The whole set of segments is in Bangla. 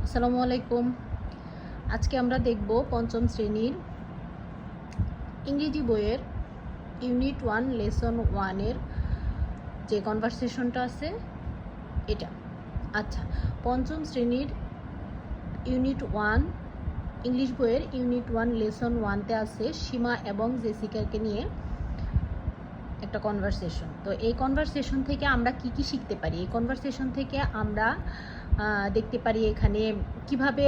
আসসালামু আলাইকুম। আজকে আমরা দেখব পঞ্চম শ্রেণীর ইংরেজি বইয়ের ইউনিট 1 লেসন 1 এর যে কনভারসেশনটা আছে এটা। আচ্ছা, পঞ্চম শ্রেণীর ইউনিট 1 ইংলিশ বইয়ের ইউনিট 1 লেসন 1তে আছে সীমা এবং জেসিকাকে নিয়ে একটা কনভারসেশন। তো এই কনভারসেশন থেকে আমরা কি কি শিখতে পারি? এই কনভারসেশন থেকে আমরা দেখতে পারি এখানে কিভাবে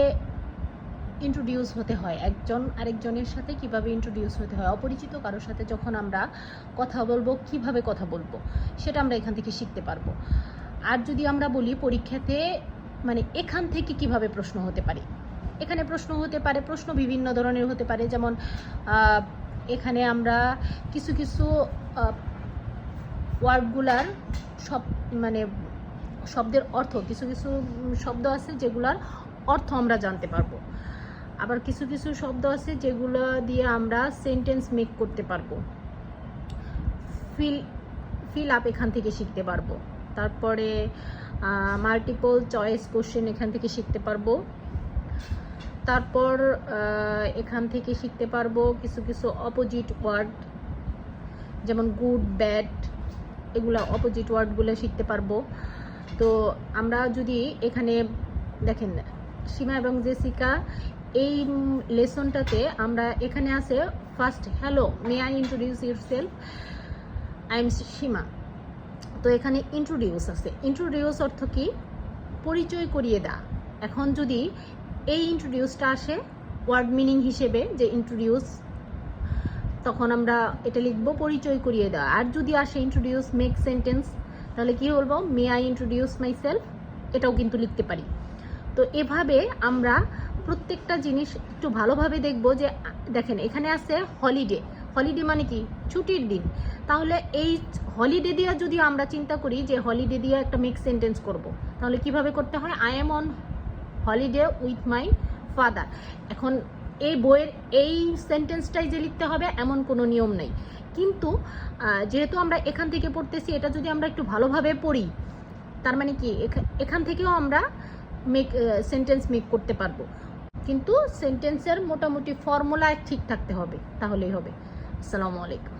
ইন্ট্রোডিউস হতে হয়, একজন আরেকজনের সাথে কিভাবে ইন্ট্রোডিউস হতে হয়, অপরিচিত কারোর সাথে যখন আমরা কথা বলবো কিভাবে কথা বলবো সেটা আমরা এখান থেকে শিখতে পারবো। আর যদি আমরা বলি পরীক্ষাতে মানে এখান থেকে কিভাবে প্রশ্ন হতে পারে, এখানে প্রশ্ন হতে পারে, প্রশ্ন বিভিন্ন ধরনের হতে পারে। যেমন এখানে আমরা কিছু কিছু ওয়ার্ডগুলার সব মানে শব্দের অর্থ, কিছু কিছু শব্দ আছে যেগুলার অর্থ আমরা জানতে পারবো। আবার কিছু কিছু শব্দ আছে যেগুলো দিয়ে আমরা সেন্টেন্স মেক করতে পারবো। ফিল আপ এখান থেকে শিখতে পারবো। তারপরে মাল্টিপল চয়েস কোশ্চেন এখান থেকে শিখতে পারবো। তারপর এখান থেকে শিখতে পারবো কিছু কিছু অপোজিট ওয়ার্ড, যেমন গুড, ব্যাড, এগুলো অপোজিট ওয়ার্ডগুলো শিখতে পারবো। তো আমরা যদি এখানে দেখেন সীমা এবং জেসিকা এই লেসনটাতে আমরা এখানে আছে first, hello may I introduce yourself, I am Seema. তো এখানে ইন্ট্রোডিউস আছে। ইন্ট্রোডিউস অর্থ কি? পরিচয় করিয়ে দেয়া। এখন যদি এই ইন্ট্রোডিউসটা আসে ওয়ার্ড মিনিং হিসেবে যে ইন্ট্রোডিউস, তখন আমরা এটা লিখবো পরিচয় করিয়ে দেওয়া। আর যদি আসে ইন্ট্রোডিউস মেক সেন্টেন্স, তাহলে কি বলবো? মে আই ইন্ট্রোডিউস মাই সেলফ, এটাও কিন্তু লিখতে পারি। তো এভাবে আমরা প্রত্যেকটা জিনিস একটু ভালোভাবে দেখব। যে দেখেন এখানে আছে হলিডে, হলিডে মানে কি? ছুটির দিন। তাহলে এই হলিডে দিয়ে যদি আমরা চিন্তা করি যে হলিডে দিয়ে একটা মেক সেন্টেন্স করব, তাহলে কিভাবে করতে হয়? I am on holiday with my father. এখন এই বইয়ের এই সেন্টেন্সটাই যে লিখতে হবে এমন কোনো নিয়ম নেই, কিন্তু যেহেতু আমরা এখান থেকে পড়তেছি, এটা যদি আমরা একটু ভালোভাবে পড়ি, তার মানে কি এখান থেকেও আমরা সেন্টেন্স মেক করতে পারবো। কিন্তু সেন্টেন্সের মোটামুটি ফর্মুলা ঠিক থাকতে হবে, তাহলেই হবে। আসসালামু আলাইকুম।